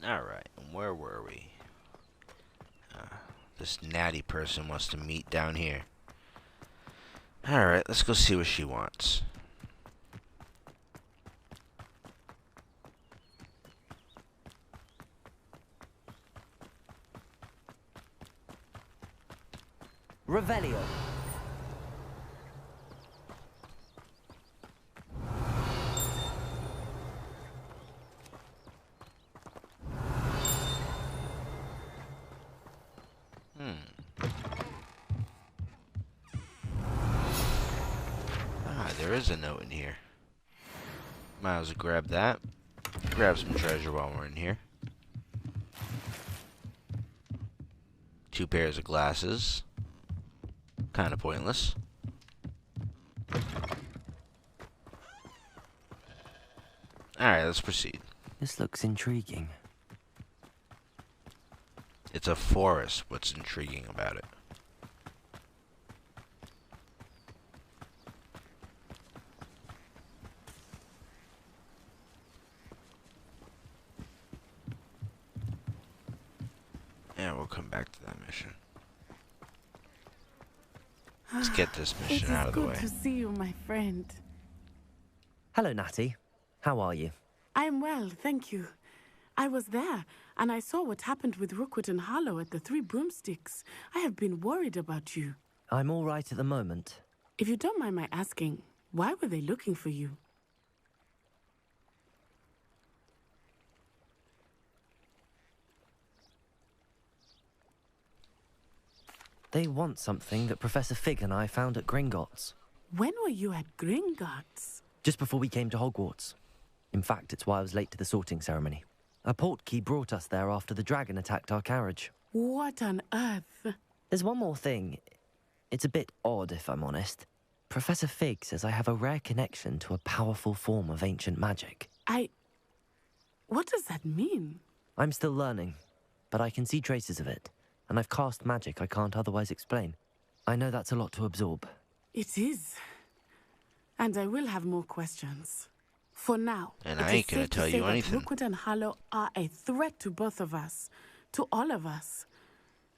Alright, where were we? This natty person wants to meet down here. Alright, let's go see what she wants. Revelio. There is a note in here. Might as well grab that. Grab some treasure while we're in here. 2 pairs of glasses. Kind of pointless. Alright, let's proceed. This looks intriguing. It's a forest. What's intriguing about it? Yeah, we'll come back to that mission. Let's get this mission out of the way. It is good to see you, my friend. Hello, Natty. How are you? I'm well, thank you. I was there, and I saw what happened with Rookwood and Harlow at the Three Broomsticks. I have been worried about you. I'm all right at the moment. If you don't mind my asking, why were they looking for you? They want something that Professor Fig and I found at Gringotts. When were you at Gringotts? Just before we came to Hogwarts. In fact, it's why I was late to the sorting ceremony. A portkey brought us there after the dragon attacked our carriage. What on earth? There's one more thing. It's a bit odd, if I'm honest. Professor Fig says I have a rare connection to a powerful form of ancient magic. What does that mean? I'm still learning, but I can see traces of it. And I've cast magic I can't otherwise explain. I know that's a lot to absorb. It is. And I will have more questions. For now, and I ain't gonna tell you anything. Rookwood and Harlow are a threat to both of us. To all of us.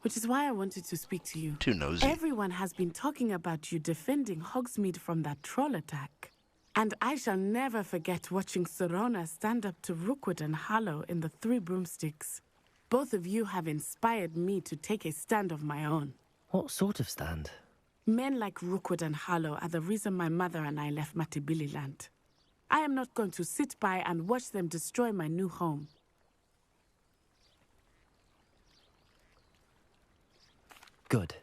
Which is why I wanted to speak to you. Too nosy. Everyone has been talking about you defending Hogsmeade from that troll attack. And I shall never forget watching Serona stand up to Rookwood and Harlow in the Three Broomsticks. Both of you have inspired me to take a stand of my own. What sort of stand? Men like Rookwood and Harlow are the reason my mother and I left Matibililand. I am not going to sit by and watch them destroy my new home. Good.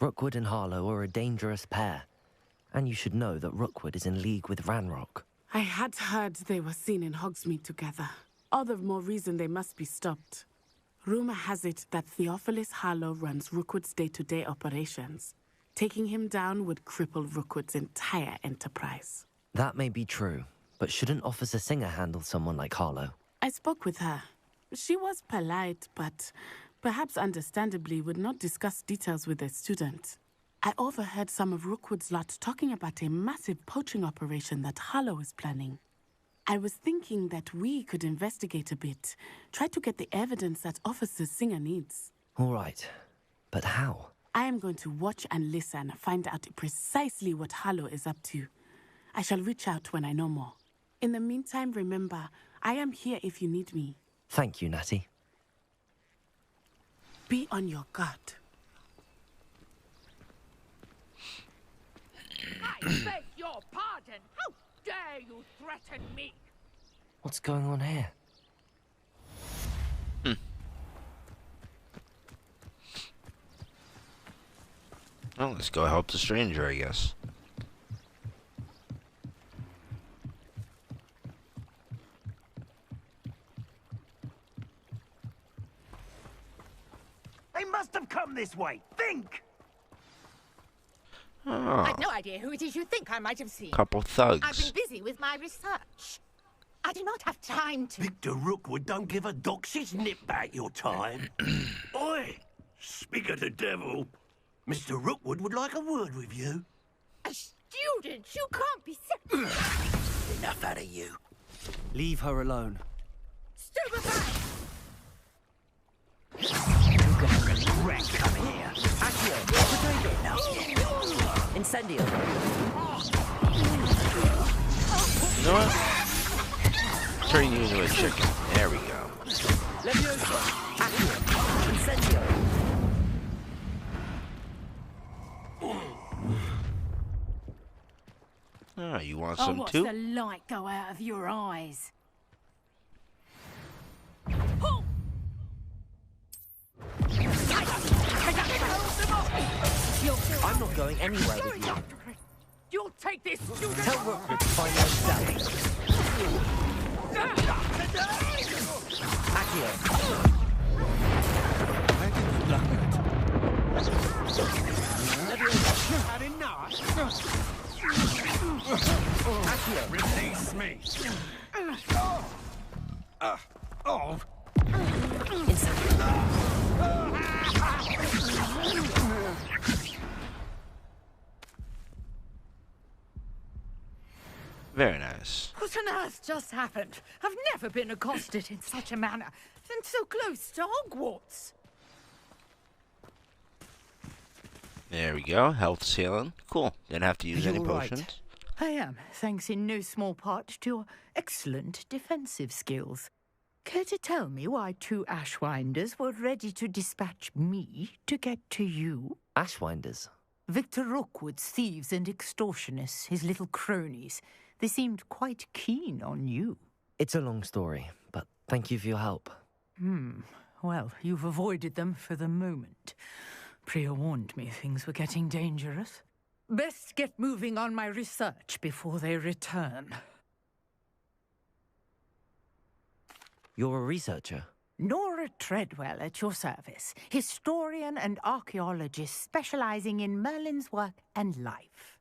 Rookwood and Harlow are a dangerous pair. And you should know that Rookwood is in league with Ranrock. I had heard they were seen in Hogsmeade together. All the more reason they must be stopped. Rumor has it that Theophilus Harlow runs Rookwood's day-to-day operations. Taking him down would cripple Rookwood's entire enterprise. That may be true, but shouldn't Officer Singer handle someone like Harlow? I spoke with her. She was polite, but perhaps understandably would not discuss details with a student. I overheard some of Rookwood's lot talking about a massive poaching operation that Harlow is planning. I was thinking that we could investigate a bit, try to get the evidence that Officer Singer needs. All right, but how? I am going to watch and listen, find out precisely what Harlow is up to. I shall reach out when I know more. In the meantime, remember, I am here if you need me. Thank you, Natty. Be on your guard. I beg your pardon. How dare you threaten me? What's going on here? Well, let's go help the stranger, I guess. They must have come this way. Think! Oh, I've no idea who it is you think I might have seen. couple I've thugs. been busy with my research. I do not have time to... Victor Rookwood don't give a doxy's nip back your time. Oi! Speak of the devil. Mr. Rookwood would like a word with you. A student? You can't be... Enough out of you. Leave her alone. Stupefy! Incendio! You know what? Turn you into a chicken. There we go. Leviosa! Accio! Incendio! Oh, you want Oh, some watch too? the light go out of your eyes. I'm not going anywhere with you. You'll take this student. Tell Rookwood to find himself. Accio! Had enough? Accio! Release me. Oh. Incendio! Very nice. What on earth just happened? I've never been accosted in such a manner, and so close to Hogwarts. There we go. Health's healing. Cool. Didn't have to use Are any you all right? potions. I am, thanks in no small part to your excellent defensive skills. Care to tell me why 2 Ashwinders were ready to dispatch me to get to you? Ashwinders. Victor Rookwood's thieves and extortionists, his little cronies. They seemed quite keen on you. It's a long story, but thank you for your help. Well, you've avoided them for the moment. Priya warned me things were getting dangerous. Best get moving on my research before they return. You're a researcher? Nora Treadwell at your service, historian and archaeologist specializing in Merlin's work and life.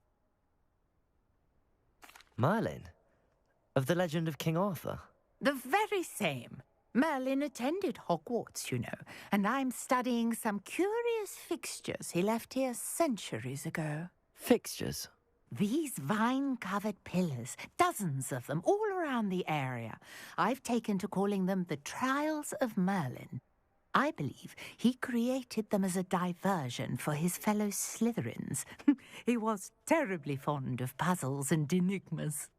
Merlin? Of the legend of King Arthur? The very same. Merlin attended Hogwarts, you know, and I'm studying some curious fixtures he left here centuries ago. Fixtures? These vine-covered pillars, dozens of them, all around the area. I've taken to calling them the Trials of Merlin. I believe he created them as a diversion for his fellow Slytherins. He was terribly fond of puzzles and enigmas.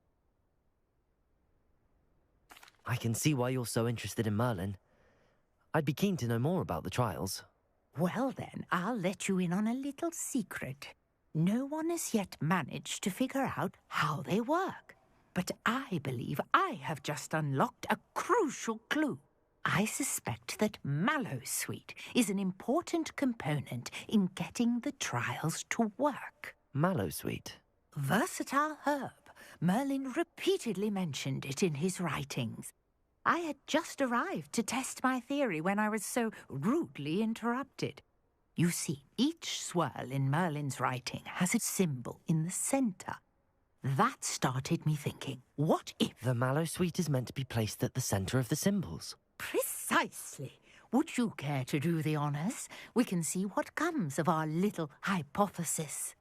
I can see why you're so interested in Merlin. I'd be keen to know more about the trials. Well then, I'll let you in on a little secret. No one has yet managed to figure out how they work. But I believe I have just unlocked a crucial clue. I suspect that Mallowsweet is an important component in getting the trials to work. Mallowsweet? Versatile herb. Merlin repeatedly mentioned it in his writings. I had just arrived to test my theory when I was so rudely interrupted. You see, each swirl in Merlin's writing has a symbol in the center. That started me thinking, what if... The Mallowsweet is meant to be placed at the center of the symbols. Precisely. Would you care to do the honors? We can see what comes of our little hypothesis.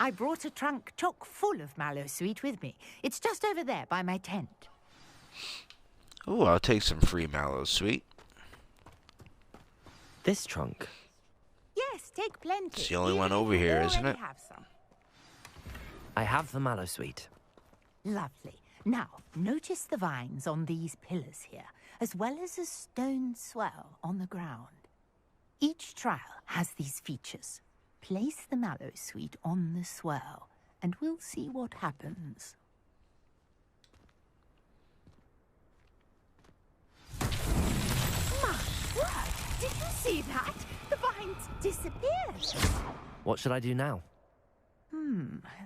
I brought a trunk chock full of Mallowsweet with me. It's just over there by my tent. Ooh, I'll take some free Mallowsweet. This trunk? Yes, take plenty. It's the only Even one if over you here, isn't already it? have some. I have the Mallowsweet. Lovely. Now, notice the vines on these pillars here, as well as a stone swell on the ground. Each trial has these features. Place the Mallowsweet on the swell, and we'll see what happens. My word! Did you see that? The vines disappeared. What should I do now?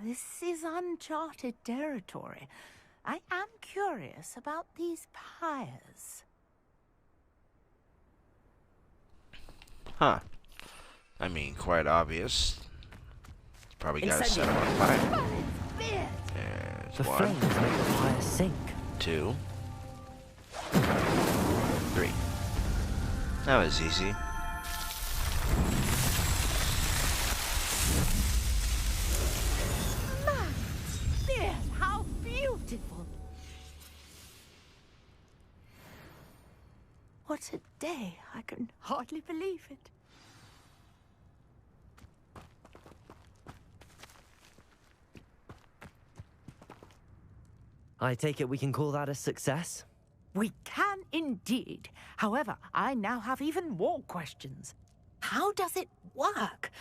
This is uncharted territory. I am curious about these pyres. Huh. I mean, quite obvious. Probably got to set Incendio. them on fire. Merlin's beard! There's The one, flames make the fire sink. 2, 3. That was easy. Merlin's beard! How beautiful! What a day! I can hardly believe it. I take it we can call that a success? We can indeed. However, I now have even more questions. How does it work?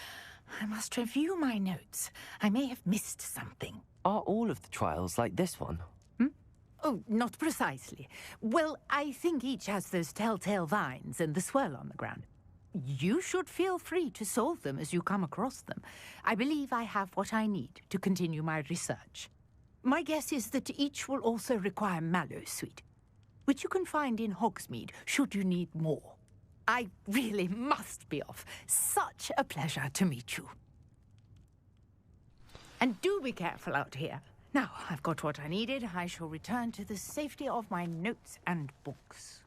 I must review my notes. I may have missed something. Are all of the trials like this one? Oh, not precisely. Well, I think each has those telltale vines and the swirl on the ground. You should feel free to solve them as you come across them. I believe I have what I need to continue my research. My guess is that each will also require mallow sweet, which you can find in Hogsmeade should you need more. I really must be off. Such a pleasure to meet you. And do be careful out here. Now, I've got what I needed. I shall return to the safety of my notes and books.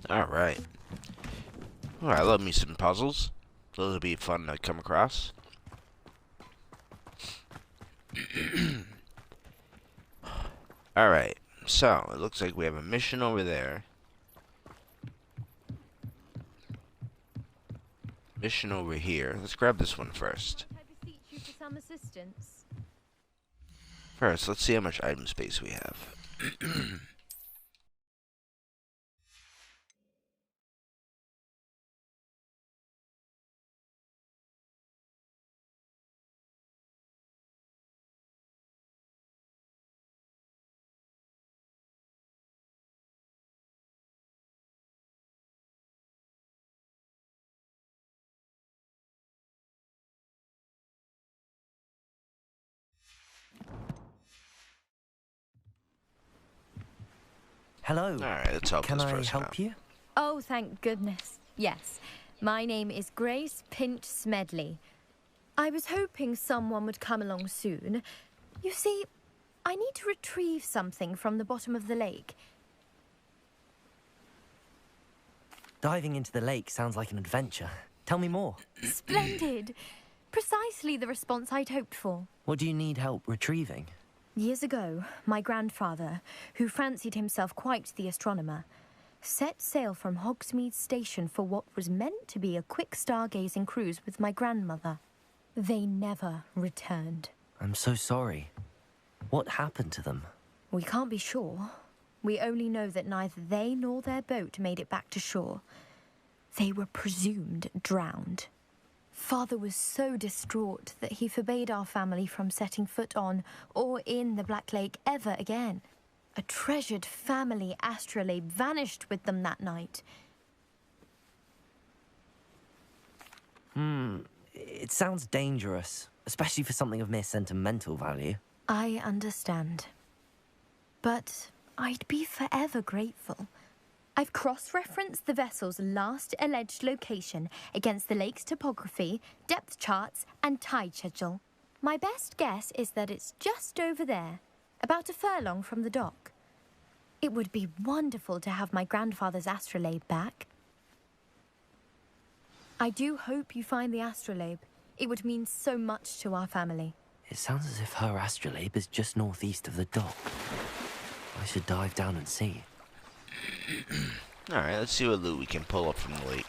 Alright. Oh, I love me some puzzles. Those will be fun to come across. Alright, so it looks like we have a mission over there. Mission over here. Let's grab this one first. I beseech you for some assistance. First, let's see how much item space we have. Hello. Alright, let's help Can this I person help out. you? Oh, thank goodness. Yes. My name is Grace Pinch Smedley. I was hoping someone would come along soon. You see, I need to retrieve something from the bottom of the lake. Diving into the lake sounds like an adventure. Tell me more. Splendid. Precisely the response I'd hoped for. What do you need help retrieving? Years ago, my grandfather, who fancied himself quite the astronomer, set sail from Hogsmeade Station for what was meant to be a quick stargazing cruise with my grandmother. They never returned. I'm so sorry. What happened to them? We can't be sure. We only know that neither they nor their boat made it back to shore. They were presumed drowned. Father was so distraught that he forbade our family from setting foot on or in the Black Lake ever again. A treasured family astrolabe vanished with them that night. It sounds dangerous, especially for something of mere sentimental value. I understand. But I'd be forever grateful. I've cross-referenced the vessel's last alleged location against the lake's topography, depth charts, and tide schedule. My best guess is that it's just over there, about a furlong from the dock. It would be wonderful to have my grandfather's astrolabe back. I do hope you find the astrolabe. It would mean so much to our family. It sounds as if her astrolabe is just northeast of the dock. I should dive down and see. Alright, let's see what loot we can pull up from the lake.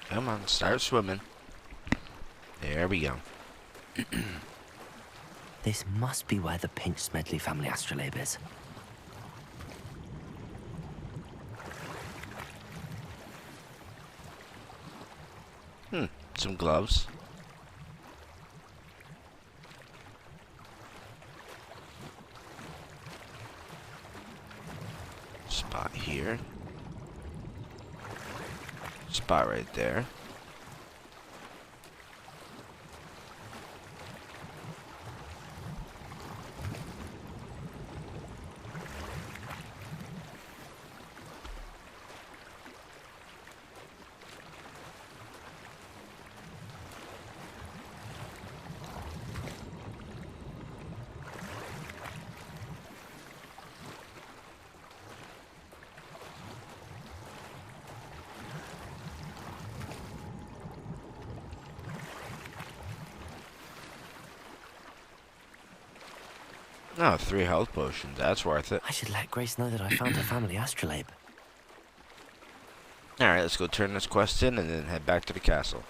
Come on, start swimming. There we go. This must be where the Pinch Smedley family astrolabe is. Some gloves. Spot here. Spot right there. Oh, 3 health potions. That's worth it. I should let Grace know that I found her family astrolabe. Alright, let's go turn this quest in and then head back to the castle.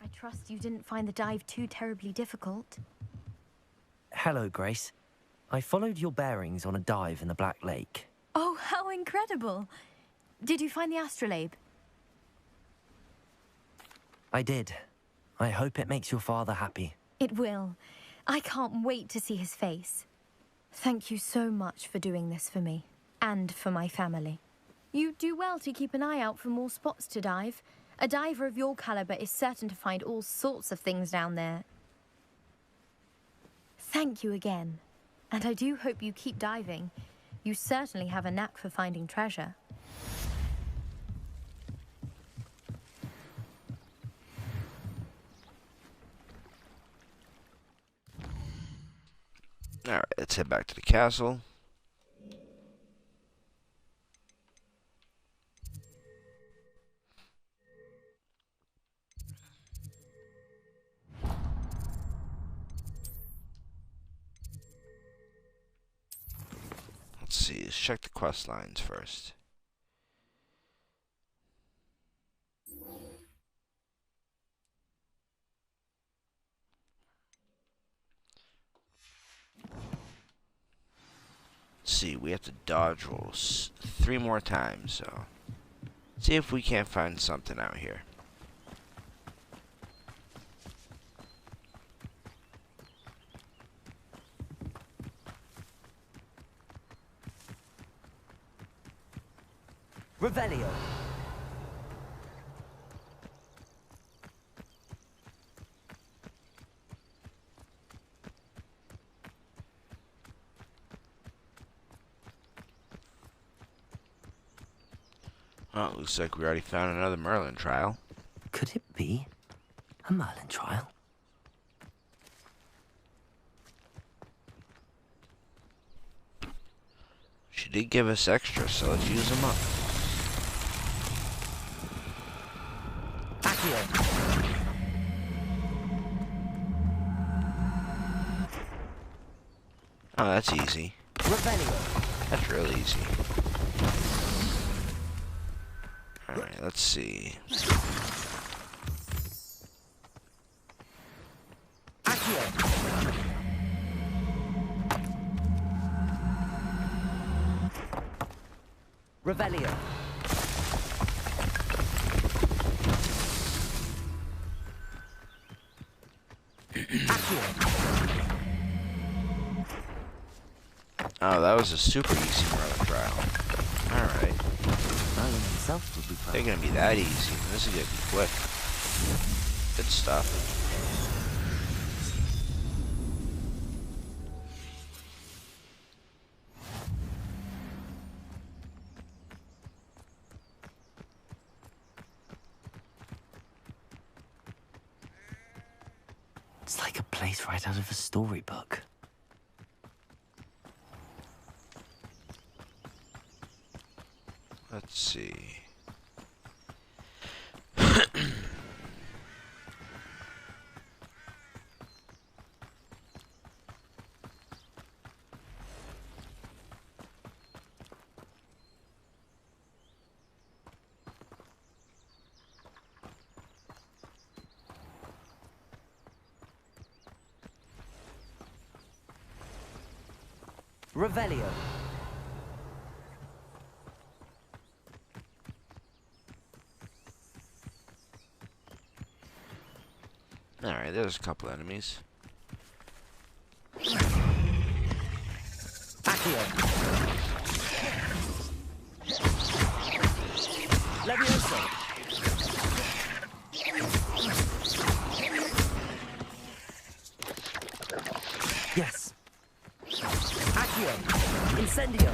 I trust you didn't find the dive too terribly difficult. Hello, Grace. I followed your bearings on a dive in the Black Lake. Oh, how incredible! Did you find the astrolabe? I did. I hope it makes your father happy. It will. I can't wait to see his face. Thank you so much for doing this for me, and for my family. You do well to keep an eye out for more spots to dive. A diver of your caliber is certain to find all sorts of things down there. Thank you again. And I do hope you keep diving. You certainly have a knack for finding treasure. Alright, let's head back to the castle. Let's see, let's check the quest lines first. Let's see, we have to dodge rolls 3 more times, so see if we can't find something out here. Revelio. Oh, it looks like we already found another Merlin trial. Could it be a Merlin trial? She did give us extra, so let's use them up. Accio. Oh, that's easy. Revelio. That's real easy. Alright, let's see. Accio. Revelio. Accio. Oh, that was a super easy Merlin trial. Alright. Merlin himself would be proud. They're gonna be that easy. This is gonna be quick. Good stuff. It's like a place right out of a storybook. Let's see. Revelio. Alright, there's a couple enemies. Accio. Levioso. Yes. Accio. Incendio.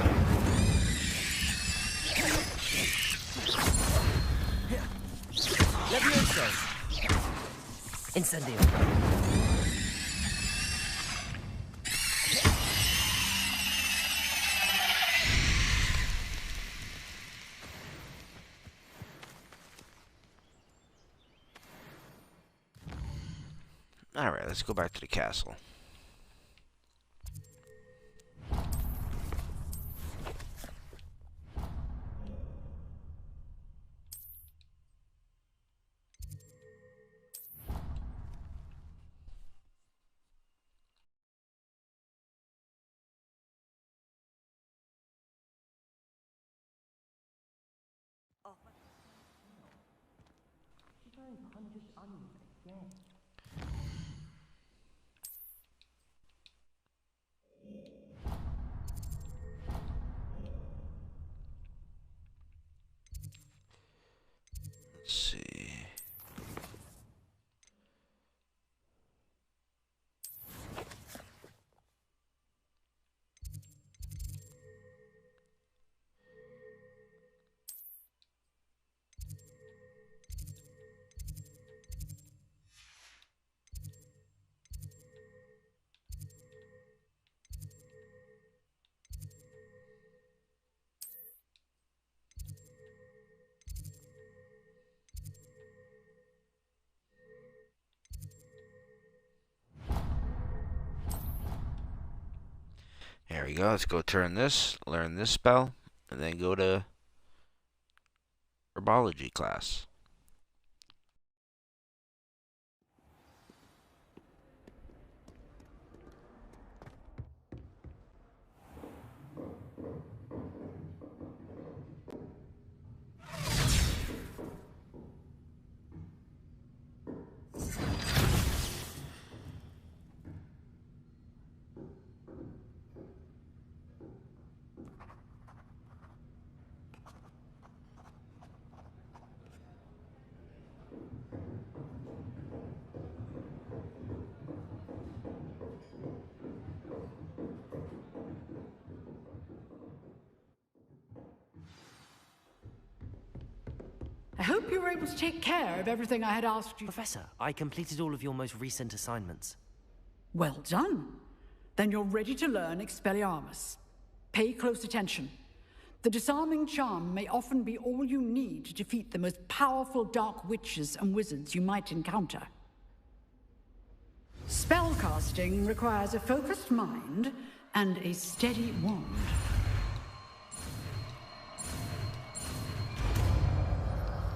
Levioso! Incendio! Alright, let's go back to the castle. Let's see. There we go. Let's go turn this, learn this spell, and then go to herbology class. I hope you were able to take care of everything I had asked you. Professor, I completed all of your most recent assignments. Well done. Then you're ready to learn Expelliarmus. Pay close attention. The disarming charm may often be all you need to defeat the most powerful dark witches and wizards you might encounter. Spellcasting requires a focused mind and a steady wand.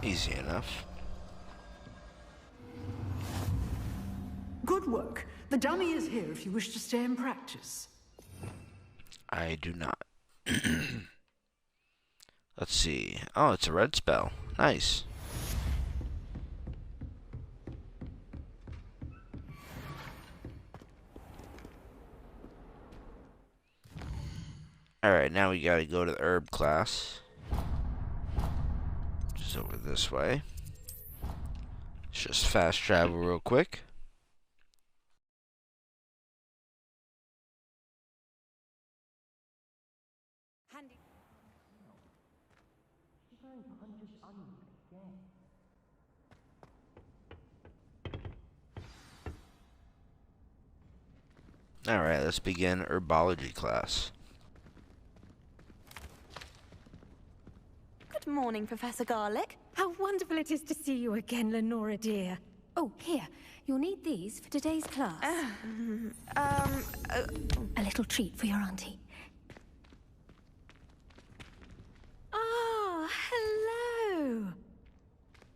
Easy enough. Good work. The dummy is here if you wish to stay and practice. I do not. Let's see. Oh, it's a red spell. Nice. Alright, now we gotta go to the herb class. Just over this way. Let's just fast travel real quick. Alright, let's begin herbology class. Good morning, Professor Garlick. How wonderful it is to see you again, Lenora dear. Oh, here. You'll need these for today's class. A little treat for your auntie. Ah, hello.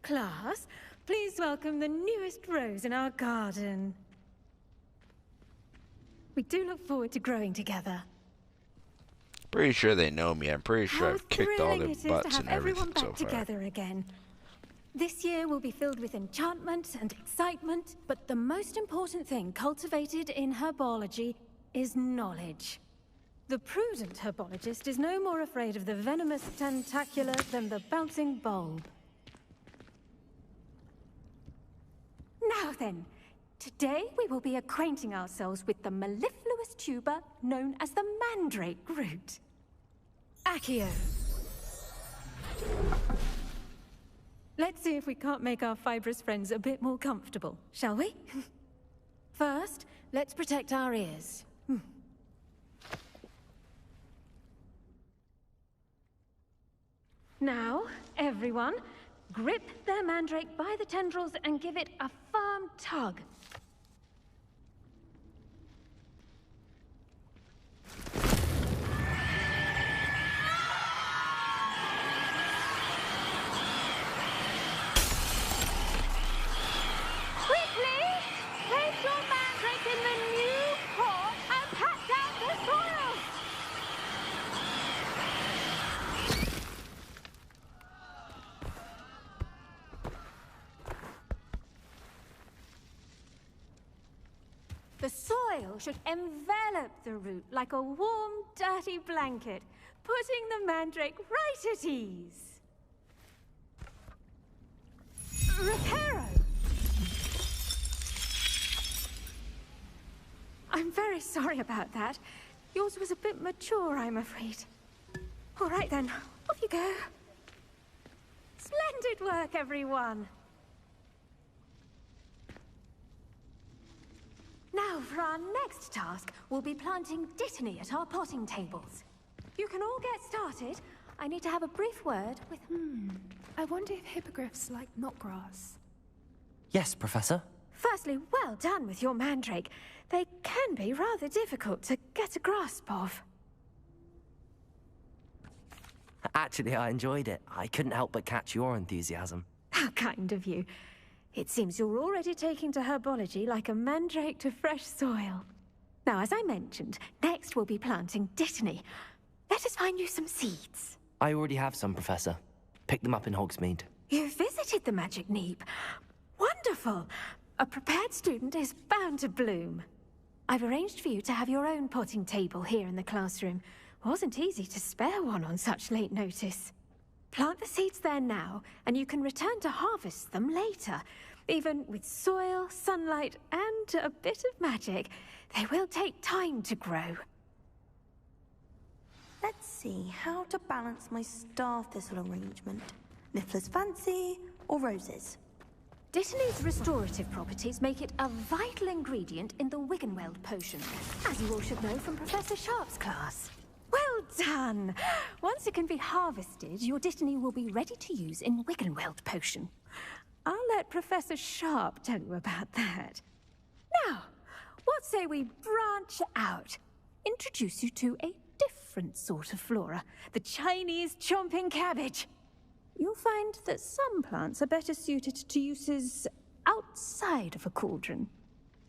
Class, please welcome the newest rose in our garden. We do look forward to growing together. Pretty sure they know me. I'm pretty sure How I've kicked all thrilling their it is to butts have and everything everyone back so far. together again. This year will be filled with enchantment and excitement, but the most important thing cultivated in herbology is knowledge. The prudent herbologist is no more afraid of the venomous tentacula than the bouncing bulb. Now then, today we will be acquainting ourselves with the mellifluous tuber known as the mandrake root. Accio. Let's see if we can't make our fibrous friends a bit more comfortable, shall we? First, let's protect our ears. Now, everyone, grip their mandrake by the tendrils and give it a firm tug. Quickly, place your mandrake in the new pot and pat down the soil. The soil should envelop the root like a warm, dirty blanket, putting the mandrake right at ease. Reparo! I'm very sorry about that. Yours was a bit mature, I'm afraid. All right then, off you go. Splendid work, everyone. Now, for our next task, we'll be planting dittany at our potting tables. You can all get started. I need to have a brief word with... I wonder if hippogriffs like knotgrass. Yes, Professor. Firstly, well done with your mandrake. They can be rather difficult to get a grasp of. Actually, I enjoyed it. I couldn't help but catch your enthusiasm. How kind of you. It seems you're already taking to herbology like a mandrake to fresh soil. Now, as I mentioned, next we'll be planting dittany. Let us find you some seeds. I already have some, Professor. Picked them up in Hogsmeade. You visited the Magic Neep. Wonderful! A prepared student is bound to bloom. I've arranged for you to have your own potting table here in the classroom. Wasn't easy to spare one on such late notice. Plant the seeds there now, and you can return to harvest them later. Even with soil, sunlight, and a bit of magic, they will take time to grow. Let's see how to balance my star thistle arrangement. Niffler's fancy or roses? Dittany's restorative properties make it a vital ingredient in the Wiggenweld potion, as you all should know from Professor Sharp's class. Well done! Once it can be harvested, your dittany will be ready to use in Wiggenweld potion. I'll let Professor Sharp tell you about that. Now, what say we branch out? Introduce you to a different sort of flora, the Chinese chomping cabbage. You'll find that some plants are better suited to uses outside of a cauldron.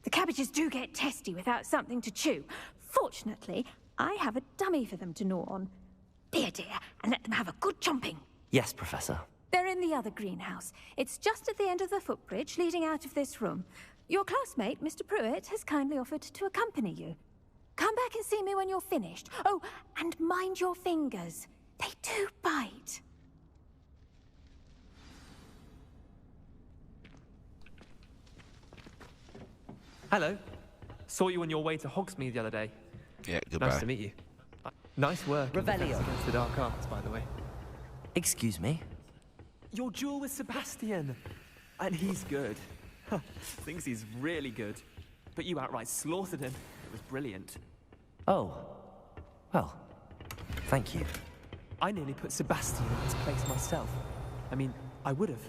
The cabbages do get testy without something to chew. Fortunately, I have a dummy for them to gnaw on. Be a dear and let them have a good chomping. Yes, Professor. They're in the other greenhouse. It's just at the end of the footbridge leading out of this room. Your classmate, Mr. Pruitt, has kindly offered to accompany you. Come back and see me when you're finished. Oh, and mind your fingers. They do bite. Hello. Saw you on your way to Hogsmeade the other day. Yeah, goodbye. Nice to meet you. Nice work. Revelio. Against the dark arts, by the way. Excuse me? Your duel with Sebastian. And he's good. Thinks he's really good. But you outright slaughtered him. It was brilliant. Oh. Well, thank you. I nearly put Sebastian in his place myself. I mean, I would have,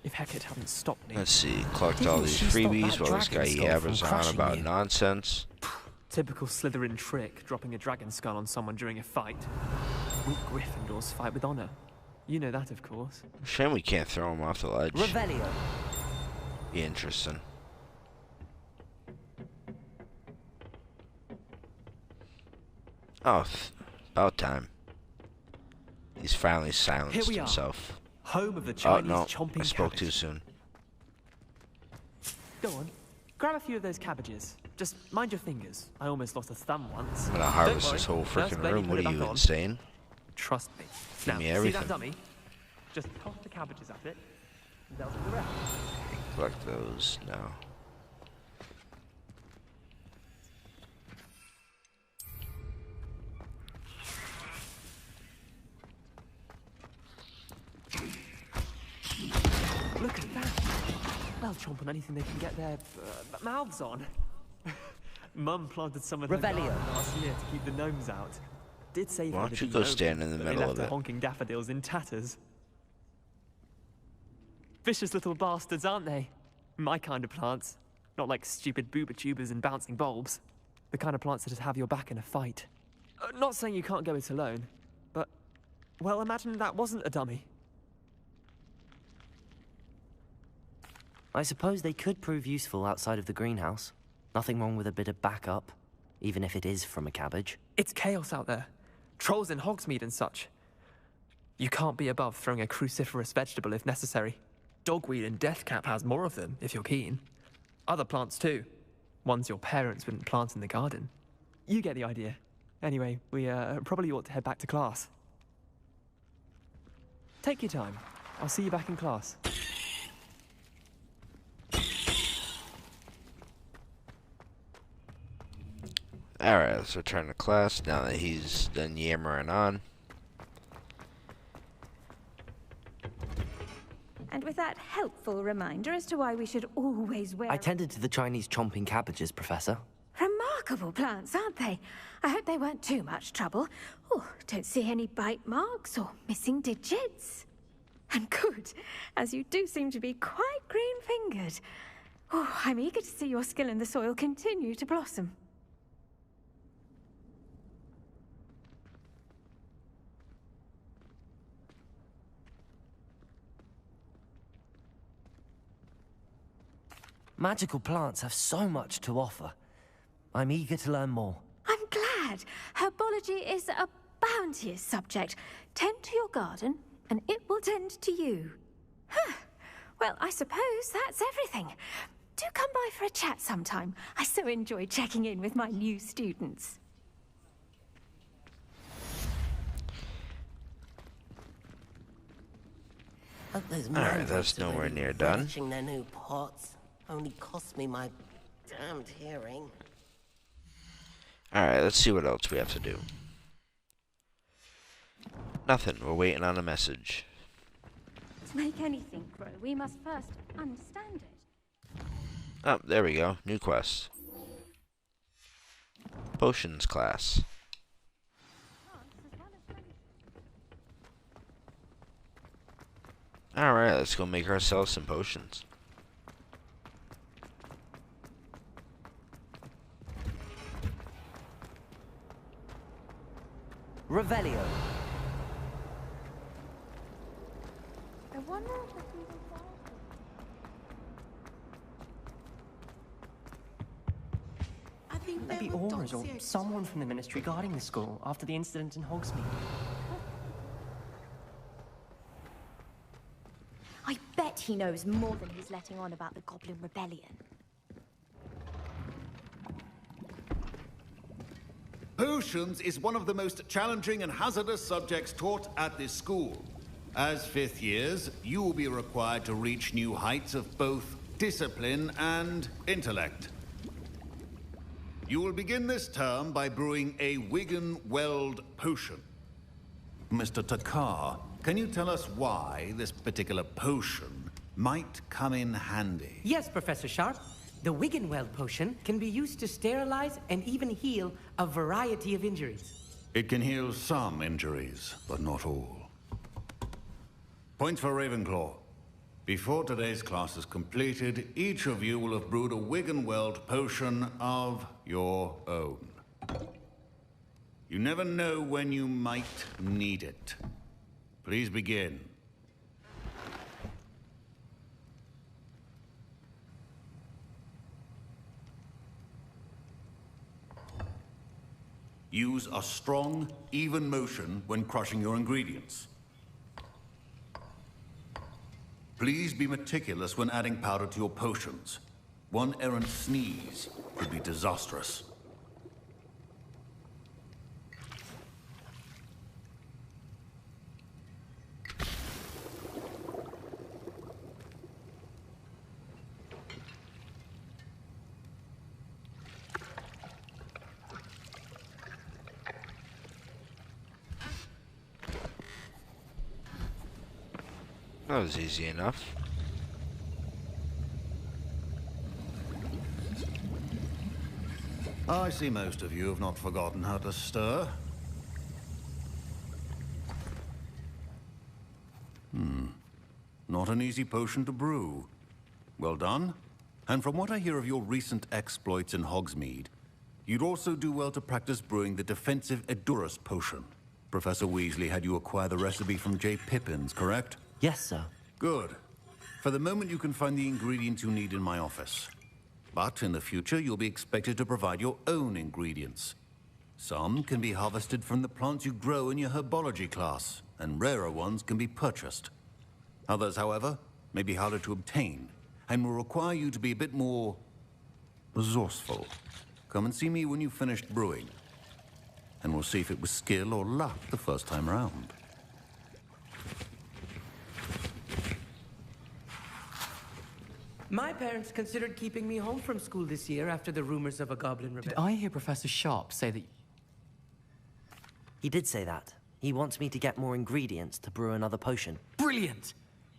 if Hecate hadn't stopped me. Let's see, collect all these freebies while this guy yabbers on about nonsense. Typical Slytherin trick, dropping a dragon skull on someone during a fight. We Gryffindors fight with honor. You know that, of course. Shame we can't throw him off the ledge. Revelio. Be interesting. Oh, about time. He's finally silenced Here we are. himself. Home of the Chinese oh no, chomping I spoke cabbage. too soon. Go on, grab a few of those cabbages. Just mind your fingers. I almost lost a thumb once. I'm gonna Don't harvest worry, this whole Nurse freaking Blady room. put What it are you, back on. insane? Trust me. Give Now, me see everything. that dummy? Just toss the cabbages at it, and they'll do the rest. Collect those now. They'll chomp on anything they can get their mouths on. Mum planted some of Revelio last year to keep the gnomes out. Did say Why don't you go stand in the middle of the it? honking daffodils in tatters. Vicious little bastards, aren't they? My kind of plants. Not like stupid booba tubers and bouncing bulbs. The kind of plants that just have your back in a fight. Not saying you can't go it alone, but, well, imagine that wasn't a dummy. I suppose they could prove useful outside of the greenhouse. Nothing wrong with a bit of backup, even if it is from a cabbage. It's chaos out there. Trolls in Hogsmeade and such. You can't be above throwing a cruciferous vegetable if necessary. Dogweed and deathcap has more of them, if you're keen. Other plants too. Ones your parents wouldn't plant in the garden. You get the idea. Anyway, we probably ought to head back to class. Take your time. I'll see you back in class. Alright, let's return to class now that he's done yammering on. And with that helpful reminder as to why we should always wear... I tended to the Chinese chomping cabbages, Professor. Remarkable plants, aren't they? I hope they weren't too much trouble. Oh, don't see any bite marks or missing digits. And good, as you do seem to be quite green-fingered. Oh, I'm eager to see your skill in the soil continue to blossom. Magical plants have so much to offer. I'm eager to learn more. I'm glad. Herbology is a bounteous subject. Tend to your garden, and it will tend to you. Huh. Well, I suppose that's everything. Do come by for a chat sometime. I so enjoy checking in with my new students. Alright, that's nowhere near done. Their new pots only cost me my damned hearing. Alright, let's see what else we have to do. Nothing, we're waiting on a message. To make anything grow, we must first understand it. Oh, there we go. New quest. Potions class. Alright, let's go make ourselves some potions. Revelio. I wonder if the people follow. I think Maybe Aura's or someone from the Ministry guarding the school after the incident in Hogsmeade. I bet he knows more than he's letting on about the Goblin Rebellion. Potions is one of the most challenging and hazardous subjects taught at this school. As fifth years, you will be required to reach new heights of both discipline and intellect. You will begin this term by brewing a Wigan-Weld potion. Mr. Takar, can you tell us why this particular potion might come in handy? Yes, Professor Sharp. The Wiggenweld potion can be used to sterilize and even heal a variety of injuries. It can heal some injuries, but not all. Point for Ravenclaw. Before today's class is completed, each of you will have brewed a Wiggenweld potion of your own. You never know when you might need it. Please begin. Use a strong, even motion when crushing your ingredients. Please be meticulous when adding powder to your potions. One errant sneeze could be disastrous. That was easy enough. I see most of you have not forgotten how to stir. Not an easy potion to brew. Well done. And from what I hear of your recent exploits in Hogsmeade, you'd also do well to practice brewing the defensive Edurus potion. Professor Weasley had you acquire the recipe from J. Pippins, correct? Yes, sir. Good. For the moment, you can find the ingredients you need in my office. But in the future, you'll be expected to provide your own ingredients. Some can be harvested from the plants you grow in your herbology class, and rarer ones can be purchased. Others, however, may be harder to obtain, and will require you to be a bit more resourceful. Come and see me when you've finished brewing, and we'll see if it was skill or luck the first time around. My parents considered keeping me home from school this year after the rumors of a goblin rebellion. Did I hear Professor Sharp say that... He did say that. He wants me to get more ingredients to brew another potion. Brilliant!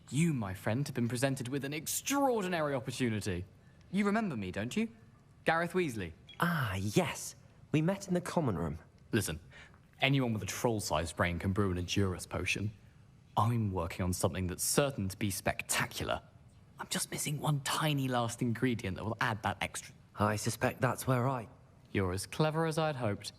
You, my friend, have been presented with an extraordinary opportunity. You remember me, don't you? Gareth Weasley. Ah, yes. We met in the common room. Listen, anyone with a troll-sized brain can brew an Edurus potion. I'm working on something that's certain to be spectacular. I'm just missing one tiny last ingredient that will add that extra. I suspect that's where I... You're as clever as I'd hoped.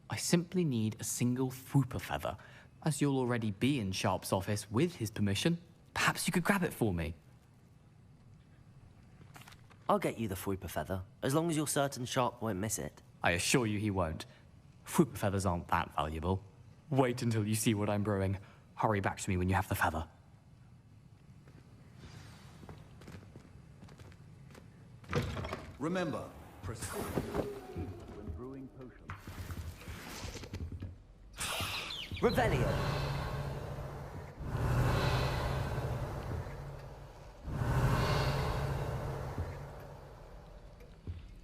I simply need a single Fwooper feather. As you'll already be in Sharp's office with his permission, perhaps you could grab it for me. I'll get you the Fwooper feather, as long as you're certain Sharp won't miss it. I assure you he won't. Fwooper feathers aren't that valuable. Wait until you see what I'm brewing. Hurry back to me when you have the feather. Remember, precision when brewing potions. Revelio.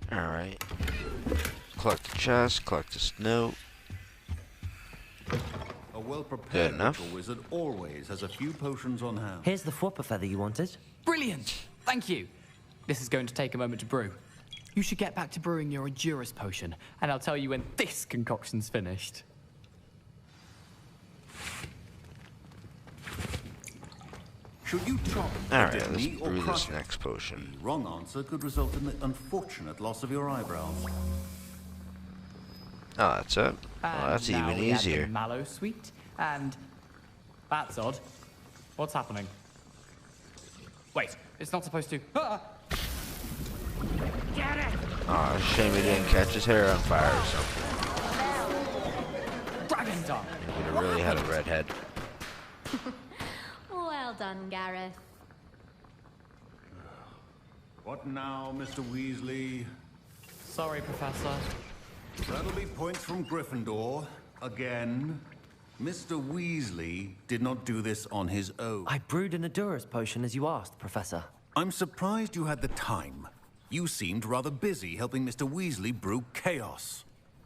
Alright. Collect the chest, collect this note. A well-prepared little wizard always has a few potions on hand. Here's the Fwooper feather you wanted. Brilliant! Thank you. This is going to take a moment to brew. You should get back to brewing your Edurus potion, and I'll tell you when this concoction's finished. Should you chop Alright, a let's knee or brew crush this it? next potion. The wrong answer could result in the unfortunate loss of your eyebrows. Oh, that's it. Oh, that's now even we add the easier. mallow sweet, and... That's odd. What's happening? Wait, it's not supposed to... Ah! Get it! Oh, shame he didn't catch his hair on fire or something. Dragon Dog! He'd have really had a red head. Well done, Gareth. What now, Mr. Weasley? Sorry, Professor. That'll be points from Gryffindor. Again. Mr. Weasley did not do this on his own. I brewed an Edurus potion as you asked, Professor. I'm surprised you had the time. You seemed rather busy helping Mr. Weasley brew chaos.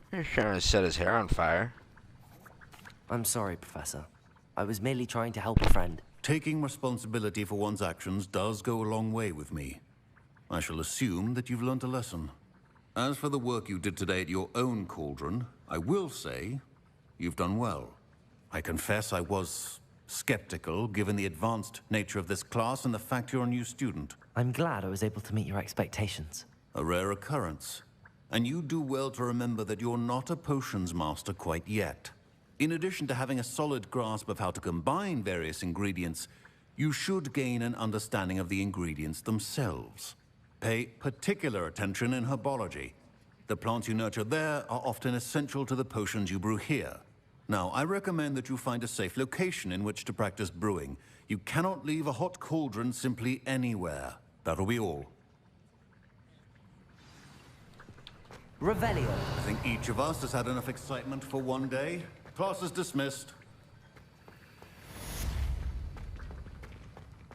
You're trying to set his hair on fire. I'm sorry, Professor. I was merely trying to help a friend. Taking responsibility for one's actions does go a long way with me. I shall assume that you've learnt a lesson. As for the work you did today at your own cauldron, I will say you've done well. I confess I was skeptical, given the advanced nature of this class and the fact you're a new student. I'm glad I was able to meet your expectations. A rare occurrence. And you do well to remember that you're not a potions master quite yet. In addition to having a solid grasp of how to combine various ingredients, you should gain an understanding of the ingredients themselves. Pay particular attention in herbology. The plants you nurture there are often essential to the potions you brew here. Now, I recommend that you find a safe location in which to practice brewing. You cannot leave a hot cauldron simply anywhere. That'll be all. Revelio. I think each of us has had enough excitement for one day. Class is dismissed.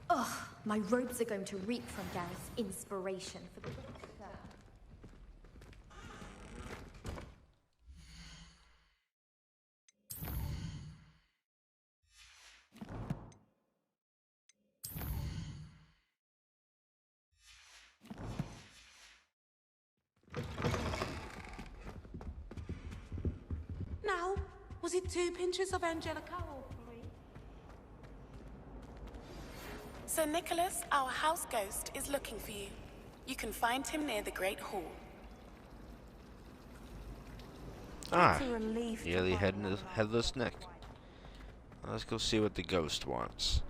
Ugh, my robes are going to reek from Gareth's inspiration for the... Was it 2 pinches of Angelica or 3? Sir Nicholas, our house ghost, is looking for you. You can find him near the Great Hall. Ah, It's a relief to nearly finally headless Nick. Let's go see what the ghost wants.